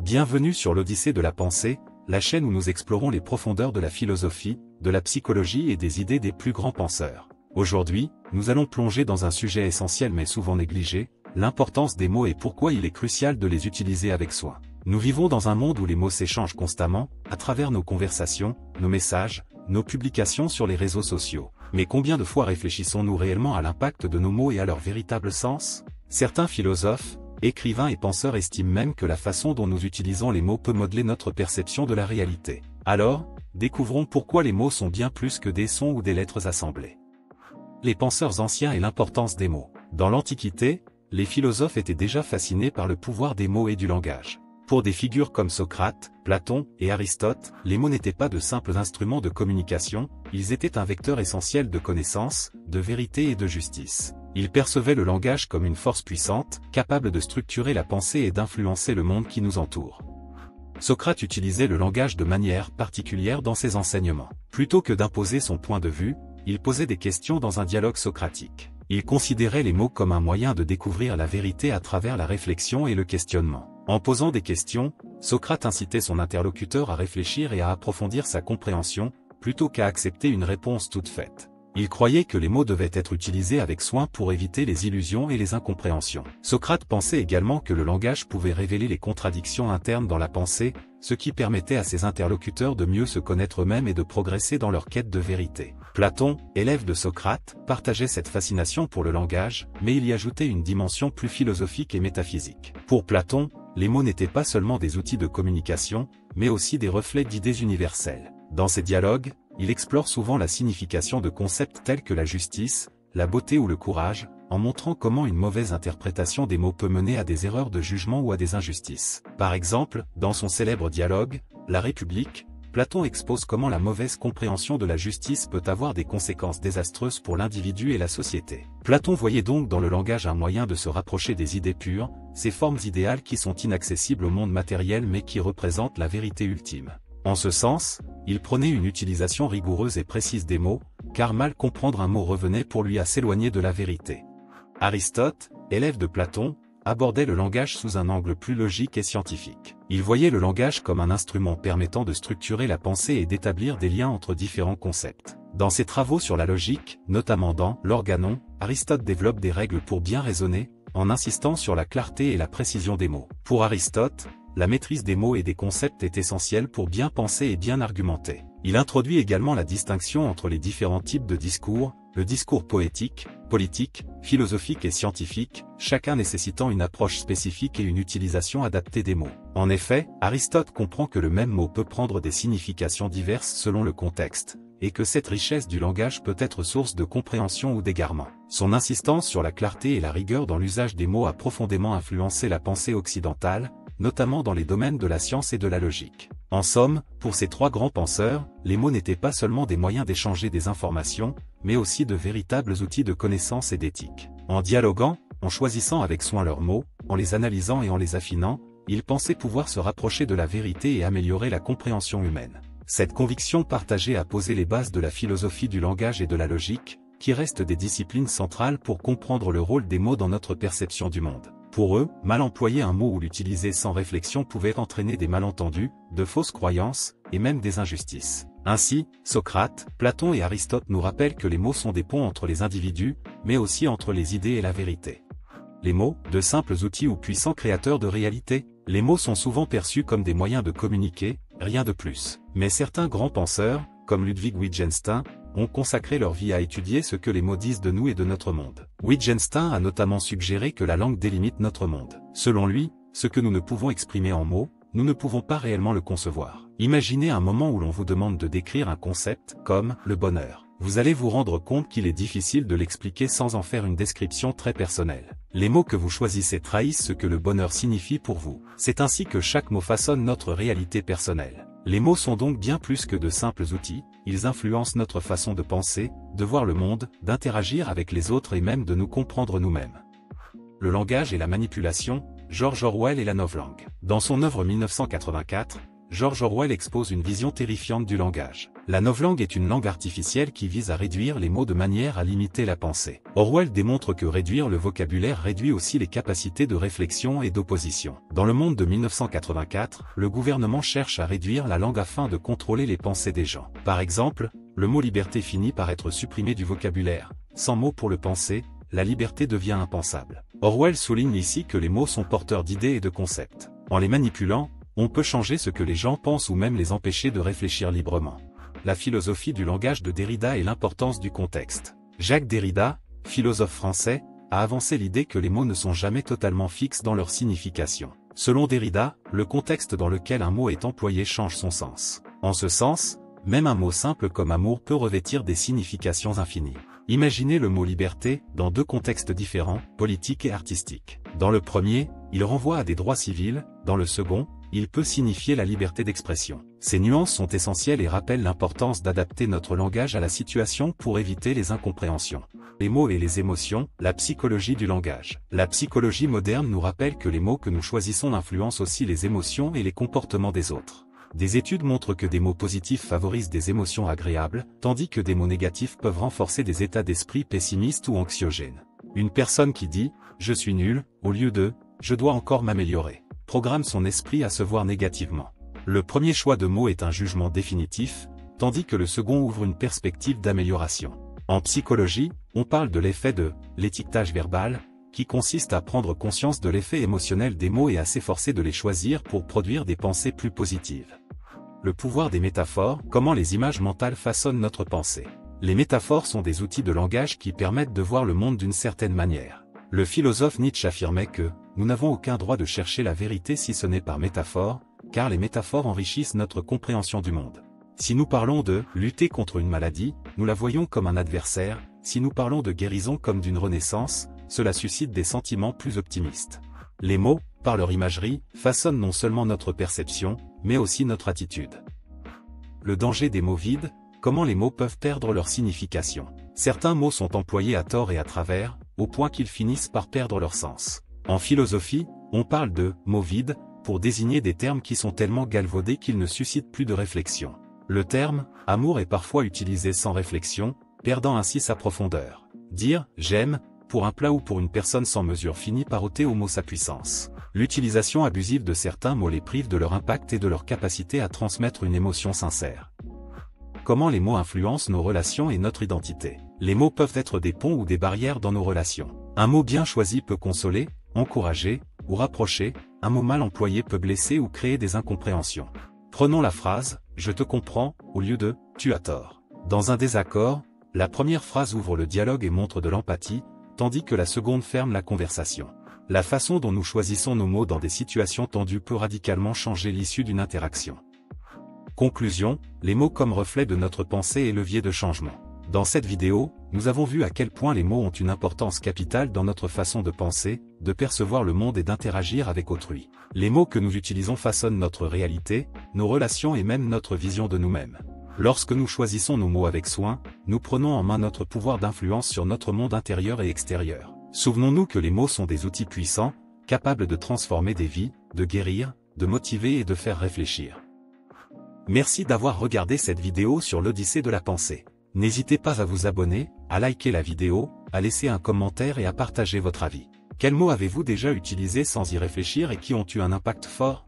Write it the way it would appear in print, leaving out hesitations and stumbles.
Bienvenue sur l'Odyssée de la pensée, la chaîne où nous explorons les profondeurs de la philosophie, de la psychologie et des idées des plus grands penseurs. Aujourd'hui, nous allons plonger dans un sujet essentiel mais souvent négligé, l'importance des mots et pourquoi il est crucial de les utiliser avec soin. Nous vivons dans un monde où les mots s'échangent constamment, à travers nos conversations, nos messages, nos publications sur les réseaux sociaux. Mais combien de fois réfléchissons-nous réellement à l'impact de nos mots et à leur véritable sens? Certains philosophes, écrivains et penseurs estiment même que la façon dont nous utilisons les mots peut modeler notre perception de la réalité. Alors, découvrons pourquoi les mots sont bien plus que des sons ou des lettres assemblées. Les penseurs anciens et l'importance des mots. Dans l'Antiquité, les philosophes étaient déjà fascinés par le pouvoir des mots et du langage. Pour des figures comme Socrate, Platon et Aristote, les mots n'étaient pas de simples instruments de communication, ils étaient un vecteur essentiel de connaissance, de vérité et de justice. Ils percevaient le langage comme une force puissante, capable de structurer la pensée et d'influencer le monde qui nous entoure. Socrate utilisait le langage de manière particulière dans ses enseignements. Plutôt que d'imposer son point de vue, il posait des questions dans un dialogue socratique. Il considérait les mots comme un moyen de découvrir la vérité à travers la réflexion et le questionnement. En posant des questions, Socrate incitait son interlocuteur à réfléchir et à approfondir sa compréhension, plutôt qu'à accepter une réponse toute faite. Il croyait que les mots devaient être utilisés avec soin pour éviter les illusions et les incompréhensions. Socrate pensait également que le langage pouvait révéler les contradictions internes dans la pensée, ce qui permettait à ses interlocuteurs de mieux se connaître eux-mêmes et de progresser dans leur quête de vérité. Platon, élève de Socrate, partageait cette fascination pour le langage, mais il y ajoutait une dimension plus philosophique et métaphysique. Pour Platon, les mots n'étaient pas seulement des outils de communication, mais aussi des reflets d'idées universelles. Dans ses dialogues, il explore souvent la signification de concepts tels que la justice, la beauté ou le courage, en montrant comment une mauvaise interprétation des mots peut mener à des erreurs de jugement ou à des injustices. Par exemple, dans son célèbre dialogue, La République, Platon expose comment la mauvaise compréhension de la justice peut avoir des conséquences désastreuses pour l'individu et la société. Platon voyait donc dans le langage un moyen de se rapprocher des idées pures, ces formes idéales qui sont inaccessibles au monde matériel mais qui représentent la vérité ultime. En ce sens, il prônait une utilisation rigoureuse et précise des mots, car mal comprendre un mot revenait pour lui à s'éloigner de la vérité. Aristote, élève de Platon, abordait le langage sous un angle plus logique et scientifique. Il voyait le langage comme un instrument permettant de structurer la pensée et d'établir des liens entre différents concepts. Dans ses travaux sur la logique, notamment dans l'Organon, Aristote développe des règles pour bien raisonner, en insistant sur la clarté et la précision des mots. Pour Aristote, la maîtrise des mots et des concepts est essentielle pour bien penser et bien argumenter. Il introduit également la distinction entre les différents types de discours, le discours poétique, politique, philosophique et scientifique, chacun nécessitant une approche spécifique et une utilisation adaptée des mots. En effet, Aristote comprend que le même mot peut prendre des significations diverses selon le contexte, et que cette richesse du langage peut être source de compréhension ou d'égarement. Son insistance sur la clarté et la rigueur dans l'usage des mots a profondément influencé la pensée occidentale, notamment dans les domaines de la science et de la logique. En somme, pour ces trois grands penseurs, les mots n'étaient pas seulement des moyens d'échanger des informations, mais aussi de véritables outils de connaissance et d'éthique. En dialoguant, en choisissant avec soin leurs mots, en les analysant et en les affinant, ils pensaient pouvoir se rapprocher de la vérité et améliorer la compréhension humaine. Cette conviction partagée a posé les bases de la philosophie du langage et de la logique, qui restent des disciplines centrales pour comprendre le rôle des mots dans notre perception du monde. Pour eux, mal employer un mot ou l'utiliser sans réflexion pouvait entraîner des malentendus, de fausses croyances, et même des injustices. Ainsi, Socrate, Platon et Aristote nous rappellent que les mots sont des ponts entre les individus, mais aussi entre les idées et la vérité. Les mots, de simples outils ou puissants créateurs de réalité, les mots sont souvent perçus comme des moyens de communiquer, rien de plus. Mais certains grands penseurs, comme Ludwig Wittgenstein, ont consacré leur vie à étudier ce que les mots disent de nous et de notre monde. Wittgenstein a notamment suggéré que la langue délimite notre monde. Selon lui, ce que nous ne pouvons exprimer en mots, nous ne pouvons pas réellement le concevoir. Imaginez un moment où l'on vous demande de décrire un concept, comme le bonheur. Vous allez vous rendre compte qu'il est difficile de l'expliquer sans en faire une description très personnelle. Les mots que vous choisissez trahissent ce que le bonheur signifie pour vous. C'est ainsi que chaque mot façonne notre réalité personnelle. Les mots sont donc bien plus que de simples outils, ils influencent notre façon de penser, de voir le monde, d'interagir avec les autres et même de nous comprendre nous-mêmes. Le langage et la manipulation, George Orwell et la novlangue. Dans son œuvre 1984, George Orwell expose une vision terrifiante du langage. La novlangue est une langue artificielle qui vise à réduire les mots de manière à limiter la pensée. Orwell démontre que réduire le vocabulaire réduit aussi les capacités de réflexion et d'opposition. Dans Le Monde de 1984, le gouvernement cherche à réduire la langue afin de contrôler les pensées des gens. Par exemple, le mot liberté finit par être supprimé du vocabulaire. Sans mots pour le penser, la liberté devient impensable. Orwell souligne ici que les mots sont porteurs d'idées et de concepts. En les manipulant, on peut changer ce que les gens pensent ou même les empêcher de réfléchir librement. La philosophie du langage de Derrida et l'importance du contexte. Jacques Derrida, philosophe français, a avancé l'idée que les mots ne sont jamais totalement fixes dans leur signification. Selon Derrida, le contexte dans lequel un mot est employé change son sens. En ce sens, même un mot simple comme amour peut revêtir des significations infinies. Imaginez le mot liberté dans deux contextes différents, politique et artistique. Dans le premier, il renvoie à des droits civils, dans le second, il peut signifier la liberté d'expression. Ces nuances sont essentielles et rappellent l'importance d'adapter notre langage à la situation pour éviter les incompréhensions. Les mots et les émotions, la psychologie du langage. La psychologie moderne nous rappelle que les mots que nous choisissons influencent aussi les émotions et les comportements des autres. Des études montrent que des mots positifs favorisent des émotions agréables, tandis que des mots négatifs peuvent renforcer des états d'esprit pessimistes ou anxiogènes. Une personne qui dit « je suis nul » au lieu de « je dois encore m'améliorer » programme son esprit à se voir négativement. Le premier choix de mots est un jugement définitif, tandis que le second ouvre une perspective d'amélioration. En psychologie, on parle de l'effet de l'étiquetage verbal, qui consiste à prendre conscience de l'effet émotionnel des mots et à s'efforcer de les choisir pour produire des pensées plus positives. Le pouvoir des métaphores, comment les images mentales façonnent notre pensée. Les métaphores sont des outils de langage qui permettent de voir le monde d'une certaine manière. Le philosophe Nietzsche affirmait que « nous n'avons aucun droit de chercher la vérité si ce n'est par métaphore, car les métaphores enrichissent notre compréhension du monde. Si nous parlons de « lutter contre une maladie », nous la voyons comme un adversaire, si nous parlons de guérison comme d'une renaissance, cela suscite des sentiments plus optimistes. Les mots, par leur imagerie, façonnent non seulement notre perception, mais aussi notre attitude. Le danger des mots vides, comment les mots peuvent perdre leur signification. Certains mots sont employés à tort et à travers, au point qu'ils finissent par perdre leur sens. En philosophie, on parle de « mots vides » pour désigner des termes qui sont tellement galvaudés qu'ils ne suscitent plus de réflexion. Le terme « amour » est parfois utilisé sans réflexion, perdant ainsi sa profondeur. Dire « j'aime » pour un plat ou pour une personne sans mesure finit par ôter au mot sa puissance. L'utilisation abusive de certains mots les prive de leur impact et de leur capacité à transmettre une émotion sincère. Comment les mots influencent nos relations et notre identité. Les mots peuvent être des ponts ou des barrières dans nos relations. Un mot bien choisi peut consoler, encourager, ou rapprocher, un mot mal employé peut blesser ou créer des incompréhensions. Prenons la phrase « je te comprends » au lieu de « tu as tort ». Dans un désaccord, la première phrase ouvre le dialogue et montre de l'empathie, tandis que la seconde ferme la conversation. La façon dont nous choisissons nos mots dans des situations tendues peut radicalement changer l'issue d'une interaction. Conclusion, les mots comme reflet de notre pensée et levier de changement. Dans cette vidéo, nous avons vu à quel point les mots ont une importance capitale dans notre façon de penser, de percevoir le monde et d'interagir avec autrui. Les mots que nous utilisons façonnent notre réalité, nos relations et même notre vision de nous-mêmes. Lorsque nous choisissons nos mots avec soin, nous prenons en main notre pouvoir d'influence sur notre monde intérieur et extérieur. Souvenons-nous que les mots sont des outils puissants, capables de transformer des vies, de guérir, de motiver et de faire réfléchir. Merci d'avoir regardé cette vidéo sur l'Odyssée de la pensée. N'hésitez pas à vous abonner, à liker la vidéo, à laisser un commentaire et à partager votre avis. Quels mots avez-vous déjà utilisés sans y réfléchir et qui ont eu un impact fort ?